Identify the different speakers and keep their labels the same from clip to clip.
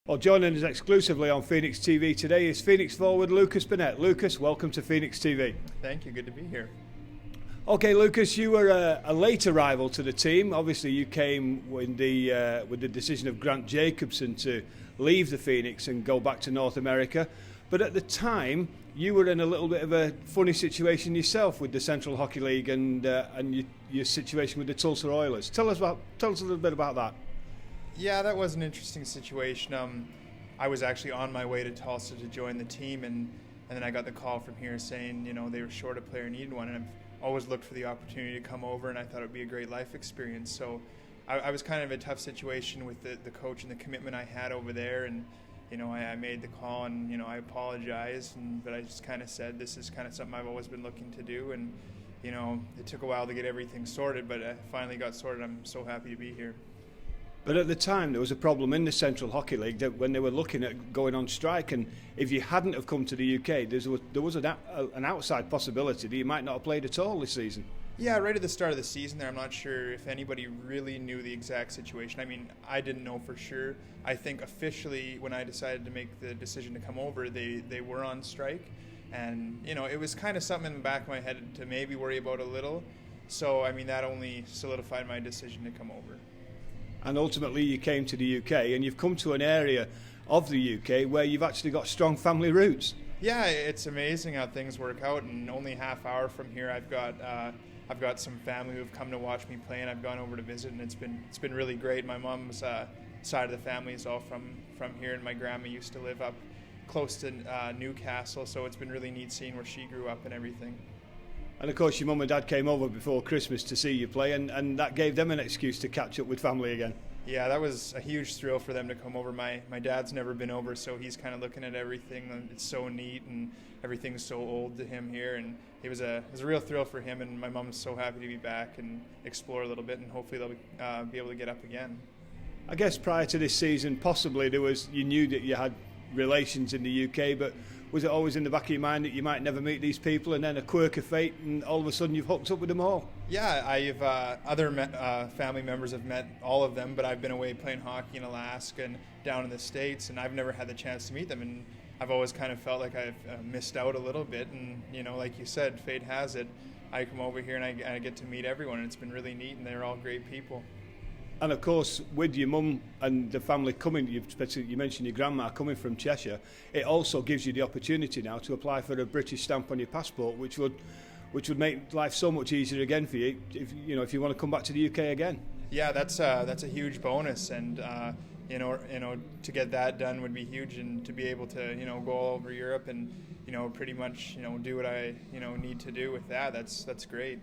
Speaker 1: Well, joining us exclusively on Phoenix TV today is Phoenix forward Lucas Burnett. Lucas, welcome to Phoenix TV.
Speaker 2: Thank you, good to be here.
Speaker 1: Okay, Lucas, you were a late arrival to the team. Obviously, you came with the decision of Grant Jacobson to leave the Phoenix and go back to North America. But at the time, you were in a little bit of a funny situation yourself with the Central Hockey League and your situation with the Tulsa Oilers. Tell us a little bit about that.
Speaker 2: Yeah, that was an interesting situation. I was actually on my way to Tulsa to join the team, and then I got the call from here saying, they were short a player and needed one, and I've always looked for the opportunity to come over, and I thought it would be a great life experience. So I was kind of in a tough situation with the coach and the commitment I had over there, and I made the call, and I apologized, but I just kind of said this is kind of something I've always been looking to do, and it took a while to get everything sorted, but I finally got sorted. I'm so happy to be here.
Speaker 1: But at the time, there was a problem in the Central Hockey League that when they were looking at going on strike, and if you hadn't have come to the UK, there was an outside possibility that you might not have played at all this season.
Speaker 2: Yeah, right at the start of the season there, I'm not sure if anybody really knew the exact situation. I mean, I didn't know for sure. I think officially when I decided to make the decision to come over, they were on strike. And, it was kind of something in the back of my head to maybe worry about a little. So, that only solidified my decision to come over.
Speaker 1: And ultimately you came to the UK, and you've come to an area of the UK where you've actually got strong family roots.
Speaker 2: Yeah, it's amazing how things work out, and only a half hour from here I've got some family who've come to watch me play, and I've gone over to visit, and it's been really great. My mom's side of the family is all from here, and my grandma used to live up close to Newcastle, so it's been really neat seeing where she grew up and everything.
Speaker 1: And of course your mum and dad came over before Christmas to see you play, and that gave them an excuse to catch up with family again.
Speaker 2: Yeah, that was a huge thrill for them to come over. My dad's never been over, so he's kind of looking at everything, and it's so neat, and everything's so old to him here, and it was a real thrill for him, and my mom's so happy to be back and explore a little bit, and hopefully they'll be able to get up again.
Speaker 1: I guess prior to this season, possibly you knew that you had relations in the UK, but was it always in the back of your mind that you might never meet these people, and then a quirk of fate and all of a sudden you've hooked up with them all?
Speaker 2: Yeah, I've other family members have met all of them, but I've been away playing hockey in Alaska and down in the States, and I've never had the chance to meet them, and I've always kind of felt like I've missed out a little bit, and like you said, fate has it. I come over here and I get to meet everyone, and it's been really neat, and they're all great people.
Speaker 1: And of course, with your mum and the family coming, you mentioned your grandma coming from Cheshire, it also gives you the opportunity now to apply for a British stamp on your passport, which would make life so much easier again for you if you want to come back to the UK again.
Speaker 2: Yeah, that's a huge bonus, and to get that done would be huge, and to be able to go all over Europe and pretty much do what I need to do with that. That's great.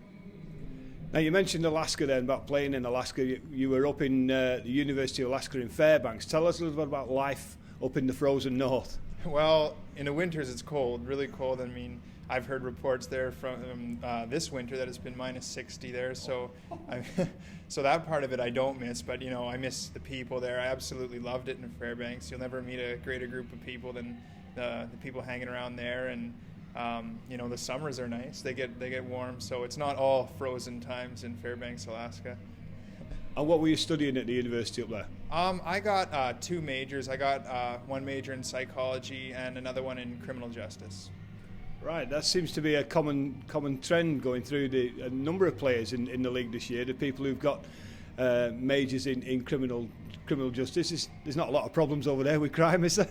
Speaker 1: Now, you mentioned Alaska then, about playing in Alaska. You were up in the University of Alaska in Fairbanks. Tell us a little bit about life up in the frozen north.
Speaker 2: Well, in the winters it's cold, really cold. I mean, I've heard reports there from this winter that it's been minus 60 there. So so that part of it I don't miss, but I miss the people there. I absolutely loved it in Fairbanks. You'll never meet a greater group of people than the people hanging around there, and the summers are nice. They get warm, so it's not all frozen times in Fairbanks, Alaska.
Speaker 1: And what were you studying at the university up there?
Speaker 2: I got two majors. I got one major in psychology and another one in criminal justice.
Speaker 1: Right, that seems to be a common trend going through a number of players in the league this year. The people who've got majors in criminal justice. There's not a lot of problems over there with crime, is there?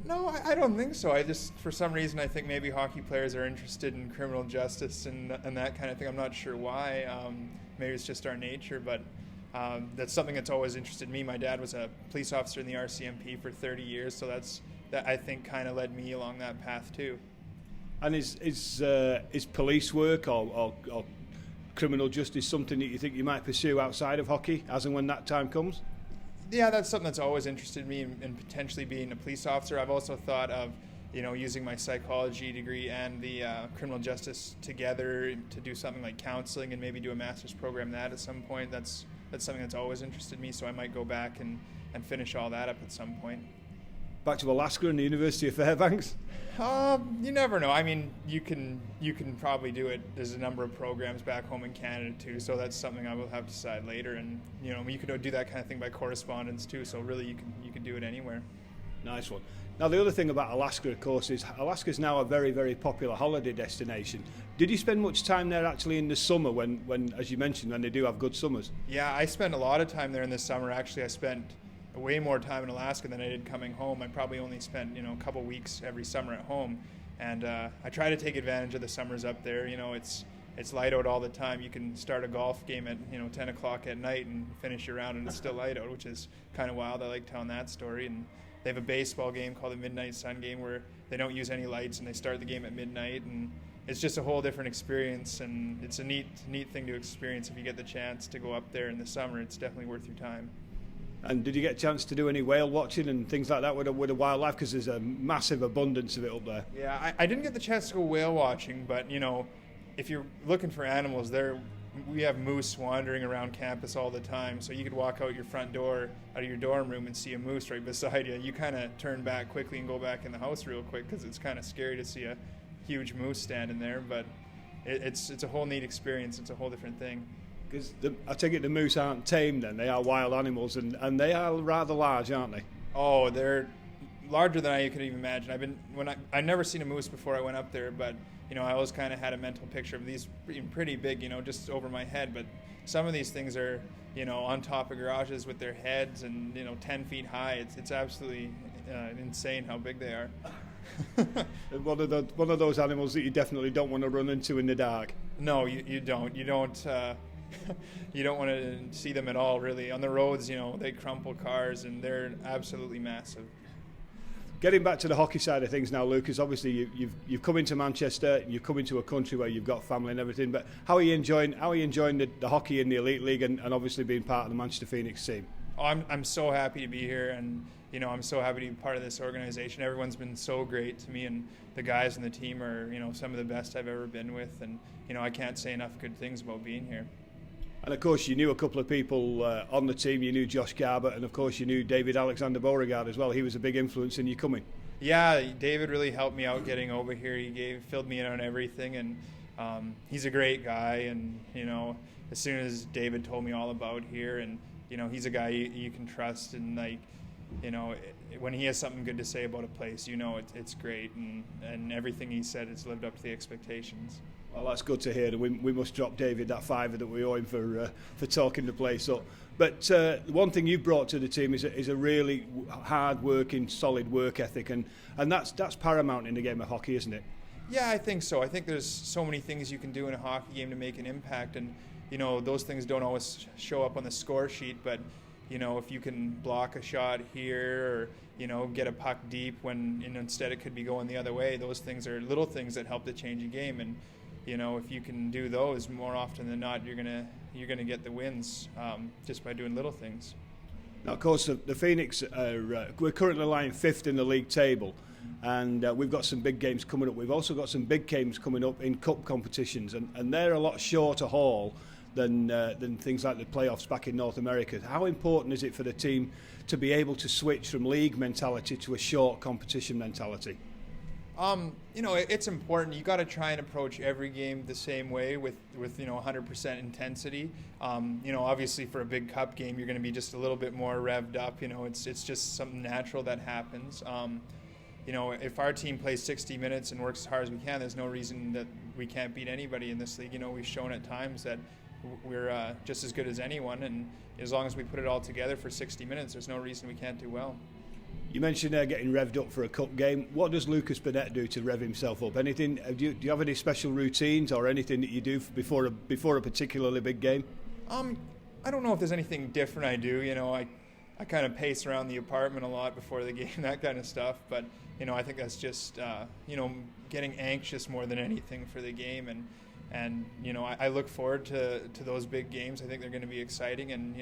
Speaker 2: No, I don't think so. I just, for some reason, I think maybe hockey players are interested in criminal justice and that kind of thing. I'm not sure why. Maybe it's just our nature, but that's something that's always interested me. My dad was a police officer in the RCMP for 30 years, so that I think kind of led me along that path too.
Speaker 1: And is police work or criminal justice something that you think you might pursue outside of hockey, as and when that time comes?
Speaker 2: Yeah, that's something that's always interested me in potentially being a police officer. I've also thought of, using my psychology degree and the criminal justice together to do something like counseling and maybe do a master's program in that at some point. That's something that's always interested me, so I might go back and finish all that up at some point.
Speaker 1: Back to Alaska and the University of Fairbanks?
Speaker 2: You never know. I mean, you can probably do it. There's a number of programs back home in Canada too, so that's something I will have to decide later. And you could do that kind of thing by correspondence too. So really, you can do it anywhere.
Speaker 1: Nice one. Now, the other thing about Alaska, of course, is Alaska's now a very, very popular holiday destination. Did you spend much time there actually in the summer when, as you mentioned, when they do have good summers?
Speaker 2: Yeah, I spent a lot of time there in the summer. Actually, I spent way more time in Alaska than I did coming home. I probably only spent, a couple weeks every summer at home. And I try to take advantage of the summers up there. It's light out all the time. You can start a golf game at 10 o'clock at night and finish your round and it's still light out, which is kind of wild. I like telling that story. And they have a baseball game called the Midnight Sun game where they don't use any lights and they start the game at midnight, and it's just a whole different experience, and it's a neat thing to experience if you get the chance to go up there in the summer. It's definitely worth your time.
Speaker 1: And did you get a chance to do any whale watching and things like that with the wildlife? Because there's a massive abundance of it up there.
Speaker 2: Yeah, I didn't get the chance to go whale watching, but if you're looking for animals, we have moose wandering around campus all the time. So you could walk out your front door, out of your dorm room, and see a moose right beside you. You kind of turn back quickly and go back in the house real quick because it's kind of scary to see a huge moose standing there. But it's a whole neat experience. It's a whole different thing.
Speaker 1: Because I take it the moose aren't tame then. They are wild animals, and they are rather large, aren't they?
Speaker 2: Oh, they're larger than I could even imagine. I'd never seen a moose before I went up there, but I always kind of had a mental picture of these being pretty big, just over my head. But some of these things are, on top of garages with their heads and 10 feet high. It's absolutely insane how big they are.
Speaker 1: One of those animals that you definitely don't want to run into in the dark.
Speaker 2: No, you don't. You don't. You don't want to see them at all, really. On the roads, they crumple cars, and they're absolutely massive.
Speaker 1: Getting back to the hockey side of things now, Lucas, obviously you've come into Manchester, you've come into a country where you've got family and everything, but how are you enjoying the hockey in the Elite League and obviously being part of the Manchester Phoenix team?
Speaker 2: Oh, I'm so happy to be here, and I'm so happy to be part of this organization. Everyone's been so great to me, and the guys on the team are some of the best I've ever been with, and I can't say enough good things about being here.
Speaker 1: And of course, you knew a couple of people on the team. You knew Josh Garber, and of course, you knew David Alexander Beauregard as well. He was a big influence in you coming.
Speaker 2: Yeah, David really helped me out getting over here. He filled me in on everything, and he's a great guy. And as soon as David told me all about here, and he's a guy you can trust, and when he has something good to say about a place, it's great, and everything he said has lived up to the expectations.
Speaker 1: Well, that's good to hear. And we must drop David that $5 that we owe him for talking the place up. But one thing you brought to the team is a really hard-working, solid work ethic, and that's paramount in the game of hockey, isn't it?
Speaker 2: Yeah, I think so. I think there's so many things you can do in a hockey game to make an impact, and those things don't always show up on the score sheet. But if you can block a shot here, or get a puck deep when instead it could be going the other way, those things are little things that help to change a game. And if you can do those more often than not, you're gonna get the wins just by doing little things.
Speaker 1: Now, of course, the Phoenix we're currently lying 5th in the league table, and we've got some big games coming up. We've also got some big games coming up in cup competitions, and they're a lot shorter haul than things like the playoffs back in North America. How important is it for the team to be able to switch from league mentality to a short competition mentality?
Speaker 2: It's important. You got to try and approach every game the same way with 100% intensity. Obviously for a big cup game, you're going to be just a little bit more revved up. It's just something natural that happens. If our team plays 60 minutes and works as hard as we can, there's no reason that we can't beat anybody in this league. We've shown at times that we're just as good as anyone, and as long as we put it all together for 60 minutes, there's no reason we can't do well.
Speaker 1: You mentioned getting revved up for a cup game. What does Lucas Burnett do to rev himself up? Anything? Do you have any special routines or anything that you do before a particularly big game?
Speaker 2: I don't know if there's anything different I do. I kind of pace around the apartment a lot before the game, that kind of stuff. But I think that's just getting anxious more than anything for the game, and I look forward to those big games. I think they're going to be exciting and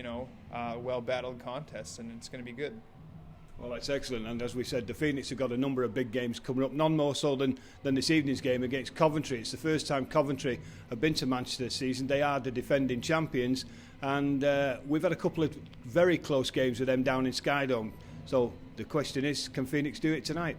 Speaker 2: well battled contests, and it's going to be good.
Speaker 1: Well, that's excellent, and as we said, the Phoenix have got a number of big games coming up, none more so than this evening's game against Coventry. It's the first time Coventry have been to Manchester this season. They are the defending champions, and we've had a couple of very close games with them down in Skydome. So the question is, can Phoenix do it tonight?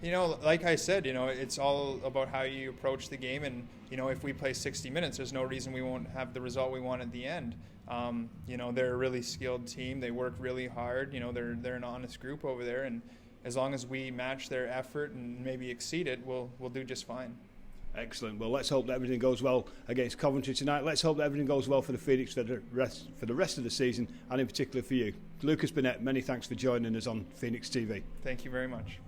Speaker 2: Like I said, it's all about how you approach the game, and if we play 60 minutes, there's no reason we won't have the result we want at the end. They're a really skilled team. They work really hard. They're an honest group over there, and as long as we match their effort and maybe exceed it, we'll do just fine.
Speaker 1: Excellent. Well, let's hope that everything goes well against Coventry tonight. Let's hope that everything goes well for the Phoenix for the rest of the season, and in particular for you. Lucas Burnett, many thanks for joining us on Phoenix TV.
Speaker 2: Thank you very much.